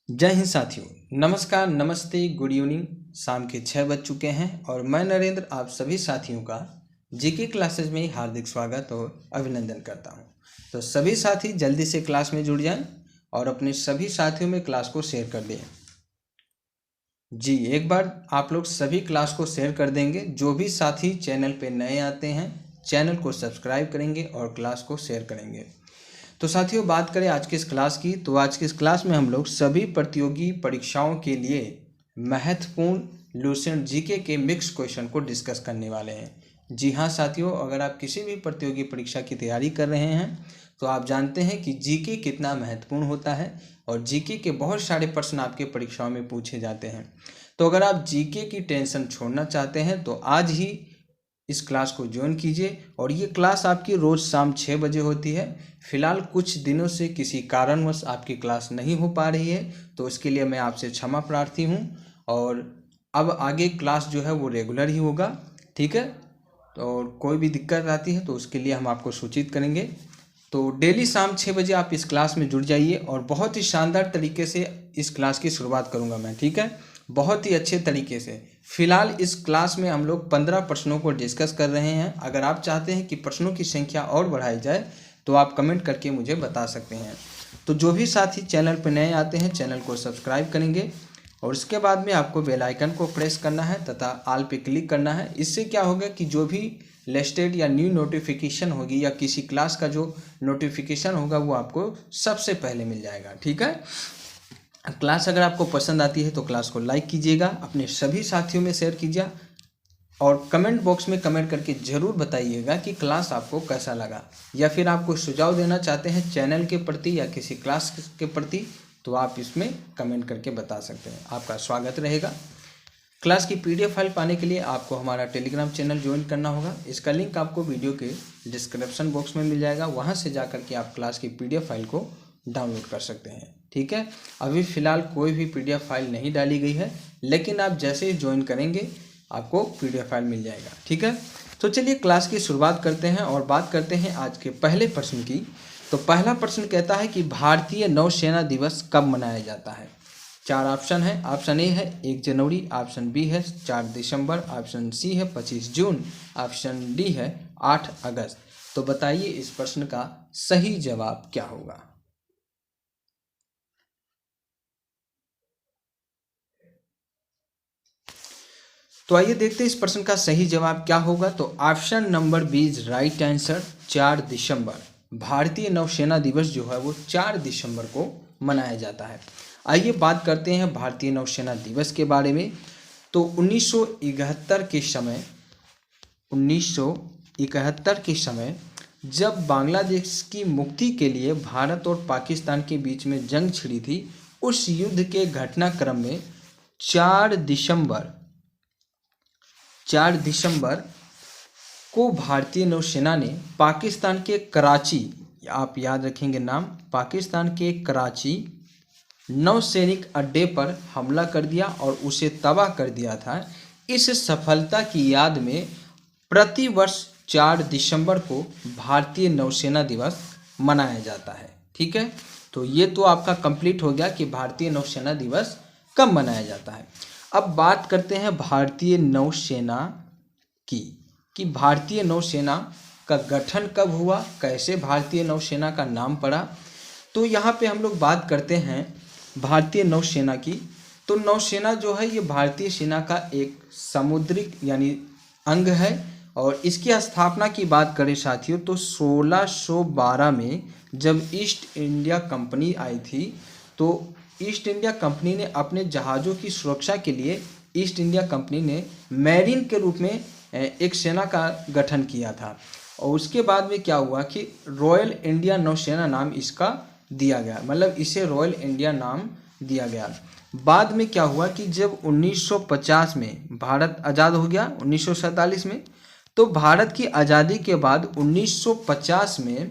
जय हिंद साथियों, नमस्कार, नमस्ते, गुड इवनिंग। शाम के 6 बज चुके हैं और मैं नरेंद्र आप सभी साथियों का जीके क्लासेज में हार्दिक स्वागत और अभिनंदन करता हूं। तो सभी साथी जल्दी से क्लास में जुड़ जाएं और अपने सभी साथियों में क्लास को शेयर कर दें। जी, एक बार आप लोग सभी क्लास को शेयर कर देंगे। जो भी साथी चैनल पे नए आते हैं चैनल को सब्सक्राइब करेंगे और क्लास को शेयर करेंगे। तो साथियों, बात करें आज की इस क्लास की, तो आज की इस क्लास में हम लोग सभी प्रतियोगी परीक्षाओं के लिए महत्वपूर्ण लुसेंट जीके के मिक्स क्वेश्चन को डिस्कस करने वाले हैं। जी हाँ साथियों, अगर आप किसी भी प्रतियोगी परीक्षा की तैयारी कर रहे हैं तो आप जानते हैं कि जीके कितना महत्वपूर्ण होता है और जीके के बहुत सारे प्रश्न आपके परीक्षाओं में पूछे जाते हैं। तो अगर आप जीके की टेंशन छोड़ना चाहते हैं तो आज ही इस क्लास को ज्वाइन कीजिए और ये क्लास आपकी रोज़ शाम 6 बजे होती है। फिलहाल कुछ दिनों से किसी कारणवश आपकी क्लास नहीं हो पा रही है तो उसके लिए मैं आपसे क्षमा प्रार्थी हूँ और अब आगे क्लास जो है वो रेगुलर ही होगा, ठीक है। और कोई भी दिक्कत आती है तो उसके लिए हम आपको सूचित करेंगे। तो डेली शाम 6 बजे आप इस क्लास में जुड़ जाइए और बहुत ही शानदार तरीके से इस क्लास की शुरुआत करूँगा मैं, ठीक है, बहुत ही अच्छे तरीके से। फिलहाल इस क्लास में हम लोग 15 प्रश्नों को डिस्कस कर रहे हैं। अगर आप चाहते हैं कि प्रश्नों की संख्या और बढ़ाई जाए तो आप कमेंट करके मुझे बता सकते हैं। तो जो भी साथी चैनल पर नए आते हैं चैनल को सब्सक्राइब करेंगे और उसके बाद में आपको बेल आइकन को प्रेस करना है तथा ऑल पे क्लिक करना है। इससे क्या होगा कि जो भी लेटेस्ट या न्यू नोटिफिकेशन होगी या किसी क्लास का जो नोटिफिकेशन होगा वो आपको सबसे पहले मिल जाएगा, ठीक है। क्लास अगर आपको पसंद आती है तो क्लास को लाइक कीजिएगा, अपने सभी साथियों में शेयर कीजिए और कमेंट बॉक्स में कमेंट करके ज़रूर बताइएगा कि क्लास आपको कैसा लगा, या फिर आप कोई सुझाव देना चाहते हैं चैनल के प्रति या किसी क्लास के प्रति तो आप इसमें कमेंट करके बता सकते हैं। आपका स्वागत रहेगा। क्लास की पीडीएफ फाइल पाने के लिए आपको हमारा टेलीग्राम चैनल ज्वाइन करना होगा। इसका लिंक आपको वीडियो के डिस्क्रिप्शन बॉक्स में मिल जाएगा, वहाँ से जा के आप क्लास की पीडीएफ फाइल को डाउनलोड कर सकते हैं, ठीक है। अभी फ़िलहाल कोई भी पीडीएफ फाइल नहीं डाली गई है, लेकिन आप जैसे ही ज्वाइन करेंगे आपको पीडीएफ फाइल मिल जाएगा, ठीक है। तो चलिए क्लास की शुरुआत करते हैं और बात करते हैं आज के पहले प्रश्न की। तो पहला प्रश्न कहता है कि भारतीय नौसेना दिवस कब मनाया जाता है। 4 ऑप्शन है। ऑप्शन ए है 1 जनवरी, ऑप्शन बी है 4 दिसंबर, ऑप्शन सी है 25 जून, ऑप्शन डी है 8 अगस्त। तो बताइए इस प्रश्न का सही जवाब क्या होगा। तो आइए देखते हैं इस प्रश्न का सही जवाब क्या होगा। तो option number B is right answer, 4 दिसंबर। भारतीय नौसेना दिवस जो है वो 4 दिसंबर को मनाया जाता है। आइए बात करते हैं भारतीय नौसेना दिवस के बारे में। तो 1971 के समय जब बांग्लादेश की मुक्ति के लिए भारत और पाकिस्तान के बीच में जंग छिड़ी थी, उस युद्ध के घटनाक्रम में 4 दिसंबर को भारतीय नौसेना ने पाकिस्तान के कराची, आप याद रखेंगे नाम, पाकिस्तान के कराची नौसैनिक अड्डे पर हमला कर दिया और उसे तबाह कर दिया था। इस सफलता की याद में प्रतिवर्ष 4 दिसंबर को भारतीय नौसेना दिवस मनाया जाता है, ठीक है। तो ये तो आपका कंप्लीट हो गया कि भारतीय नौसेना दिवस कब मनाया जाता है। अब बात करते हैं भारतीय नौसेना की, कि भारतीय नौसेना का गठन कब हुआ, कैसे भारतीय नौसेना का नाम पड़ा। तो यहाँ पे हम लोग बात करते हैं भारतीय नौसेना की। तो नौसेना जो है ये भारतीय सेना का एक समुद्री यानी अंग है और इसकी स्थापना की बात करें साथियों तो 1612 में जब ईस्ट इंडिया कंपनी आई थी, तो ईस्ट इंडिया कंपनी ने अपने जहाज़ों की सुरक्षा के लिए ईस्ट इंडिया कंपनी ने मैरीन के रूप में एक सेना का गठन किया था। और उसके बाद में क्या हुआ कि रॉयल इंडिया नौसेना नाम इसका दिया गया, मतलब इसे रॉयल इंडिया नाम दिया गया। बाद में क्या हुआ कि जब 1950 में भारत आज़ाद हो गया, 1947 में, तो भारत की आज़ादी के बाद 1950 में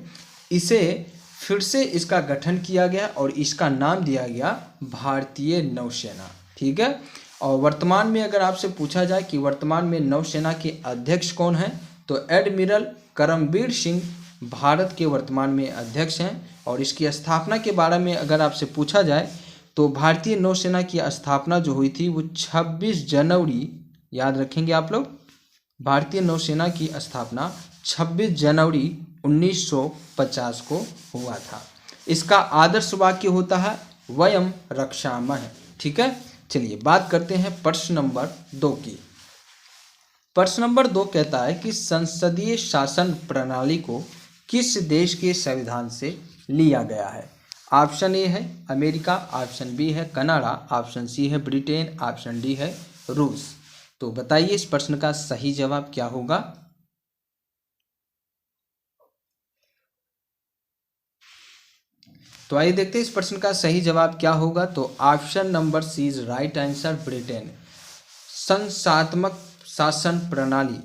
इसे फिर से इसका गठन किया गया और इसका नाम दिया गया भारतीय नौसेना, ठीक है। और वर्तमान में अगर आपसे पूछा जाए कि वर्तमान में नौसेना के अध्यक्ष कौन हैं, तो एडमिरल करमबीर सिंह भारत के वर्तमान में अध्यक्ष हैं। और इसकी स्थापना के बारे में अगर आपसे पूछा जाए तो भारतीय नौसेना की स्थापना जो हुई थी वो 26 जनवरी, याद रखेंगे आप लोग, भारतीय नौसेना की स्थापना 26 जनवरी 1950 को हुआ था। इसका आदर्श वाक्य होता है वयम रक्षामः। ठीक है, चलिए बात करते हैं प्रश्न नंबर 2 की। प्रश्न नंबर 2 कहता है कि संसदीय शासन प्रणाली को किस देश के संविधान से लिया गया है। ऑप्शन ए है अमेरिका, ऑप्शन बी है कनाडा, ऑप्शन सी है ब्रिटेन, ऑप्शन डी है रूस। तो बताइए इस प्रश्न का सही जवाब क्या होगा। तो आइए देखते हैं इस प्रश्न का सही जवाब क्या होगा। तो option number C is right answer, Britain. संसदात्मक शासन प्रणाली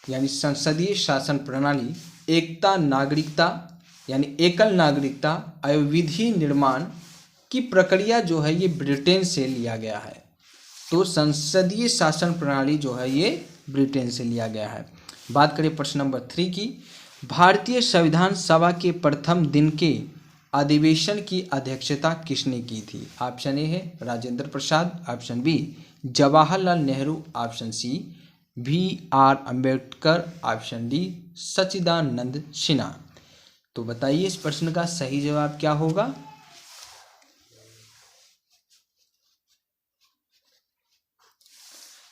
यानी संसदीय शासन प्रणाली एकता नागरिकता यानी एकल नागरिकता और विधि निर्माण की प्रक्रिया जो है ये ब्रिटेन से लिया गया है। तो संसदीय शासन प्रणाली जो है ये ब्रिटेन से लिया गया है। बात करें प्रश्न नंबर 3 की। भारतीय संविधान सभा के प्रथम दिन के अधिवेशन की अध्यक्षता किसने की थी। ऑप्शन ए है Rajendra Prasad, option B Jawaharlal Nehru, option C BR Ambedkar, option D Sachchidanand Sinha. तो बताइए इस प्रश्न का सही जवाब क्या होगा।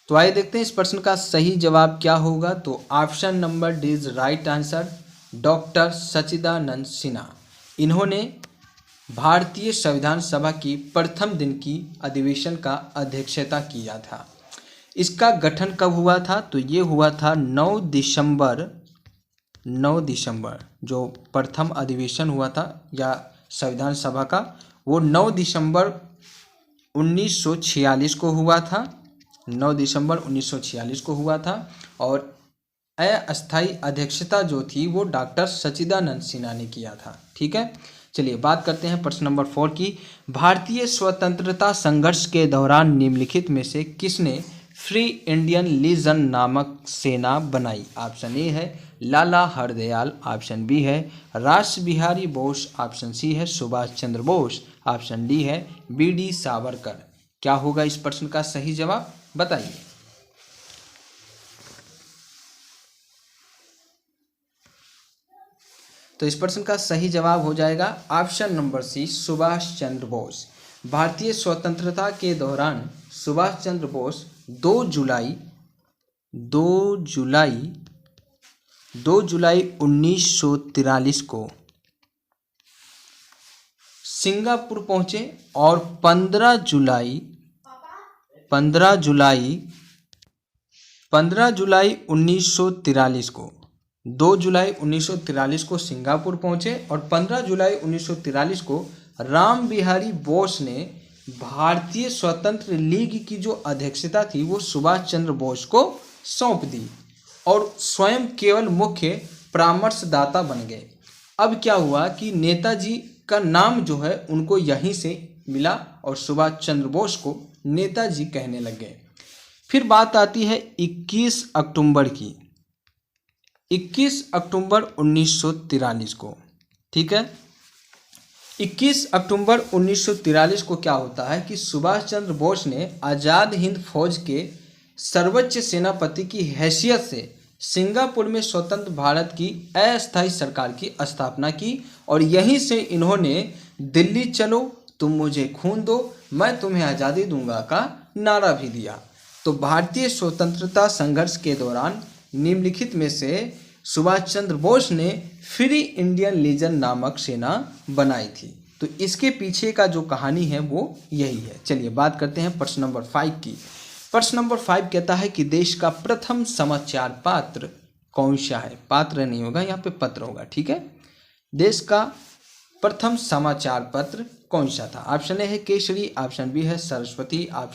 तो आइए देखते हैं इस प्रश्न का सही जवाब क्या होगा। तो option number D is right answer, doctor Sachchidanand Sinha. इन्होंने भारतीय संविधान सभा की प्रथम दिन की अधिवेशन का अध्यक्षता किया था। इसका गठन कब हुआ था। तो ये हुआ था 9 दिसंबर जो प्रथम अधिवेशन हुआ था या संविधान सभा का, वो 9 दिसंबर 1946 को हुआ था। 9 दिसंबर 1946 को हुआ था और अस्थायी अध्यक्षता जो थी वो डॉक्टर सच्चिदानंद सिन्हा ने किया था। ठीक है, चलिए बात करते हैं प्रश्न नंबर 4 की। भारतीय स्वतंत्रता संघर्ष के दौरान निम्नलिखित में से किसने फ्री इंडियन लीजन नामक सेना बनाई। ऑप्शन ए है लाला हरदयाल, ऑप्शन बी है रास बिहारी बोस, ऑप्शन सी है सुभाष चंद्र बोस, ऑप्शन डी है BD सावरकर। क्या होगा इस प्रश्न का सही जवाब बताइए। तो इस प्रश्न का सही जवाब हो जाएगा ऑप्शन नंबर सी सुभाष चंद्र बोस। भारतीय स्वतंत्रता के दौरान सुभाष चंद्र बोस 2 जुलाई 1943 को सिंगापुर पहुंचे और 15 जुलाई 1943 को 2 जुलाई 1943 को सिंगापुर पहुंचे और 15 जुलाई 1943 को राम बिहारी बोस ने भारतीय स्वतंत्र लीग की जो अध्यक्षता थी वो सुभाष चंद्र बोस को सौंप दी और स्वयं केवल मुख्य परामर्शदाता बन गए। अब क्या हुआ कि नेताजी का नाम जो है उनको यहीं से मिला और सुभाष चंद्र बोस को नेताजी कहने लग गए। फिर बात आती है 21 अक्टूबर की। 21 अक्टूबर 1943 को, ठीक है, 21 अक्टूबर 1943 को क्या होता है कि सुभाष चंद्र बोस ने आज़ाद हिंद फौज के सर्वोच्च सेनापति की हैसियत से सिंगापुर में स्वतंत्र भारत की अस्थायी सरकार की स्थापना की और यहीं से इन्होंने दिल्ली चलो तुम मुझे खून दो मैं तुम्हें आज़ादी दूंगा का नारा भी दिया। तो भारतीय स्वतंत्रता संघर्ष के दौरान निम्नलिखित में से सुभाष चंद्र बोस ने फ्री इंडियन लीजन नामक सेना बनाई थी। तो इसके पीछे का जो कहानी है वो यही है। चलिए बात करते हैं प्रश्न नंबर 5 की। प्रश्न नंबर 5 कहता है कि देश का प्रथम समाचार पत्र कौन सा है। पात्र नहीं होगा, यहाँ पे पत्र होगा, ठीक है। देश का प्रथम समाचार पत्र कौन सा था। ऑप्शन ए है केसरी, ऑप्शन बी है सरस्वती, ऑप्शन